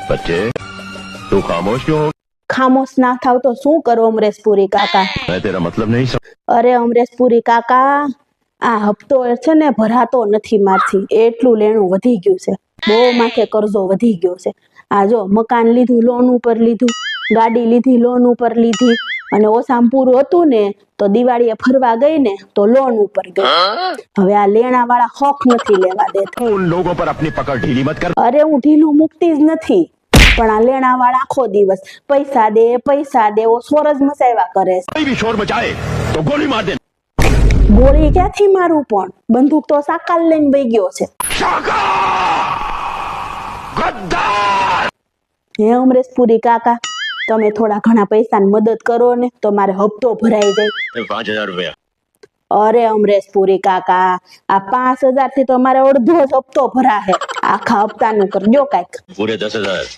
बच्चे तू खामोश क्यों हो? ખામોશ ના થાવ તો શું કરો અમરેશપુરી કાકા? मैं तेरा मतलब नहीं समझ। અરે અમરેશપુરી કાકા, આ હપ્તો છે ને ભરાતો નથી મારથી, એટલું લેણું વધી ગયું છે, બહુ માથે કરજો વધી ગયો છે. આ જો મકાન લીધું લોન ઉપર લીધું, ગાડી લીધી લોન ઉપર લીધી, અને ઓસામ પૂરું હતું ને તો દિવાળીએ ફરવા ગઈ ને તો લોન ઉપર ગઈ. હવે આ લેણા વાળા હોક નથી લેવા દેતા. उन लोगों पर अपनी पकड़ ढीली मत कर। અરે હું ઢીલું મુકતી જ નથી, પણ આ લેણા વાળા આખો દિવસ પૈસા દે ઓ સોરજ મચાવ્યા કરે છે. कोई भी शोर मचाए तो गोली मार दे। ગોળી ક્યાંથી મારું, પણ બંદૂક તો સાકાલ લઈને વહી ગયો છે. હે અમરેશપુરી કાકા, તમે થોડા ઘણા પૈસાની મદદ કરો ને તો મારે હપ્તો ભરાઈ જાય. 5000 रुपया। અરે અમરેશપુરી કાકા, આ 5000 થી તો મારે અડધો જ હપ્તો ભરા હે, આખા હપ્તાનું કરજો કાંઈક. पूरे 10,000।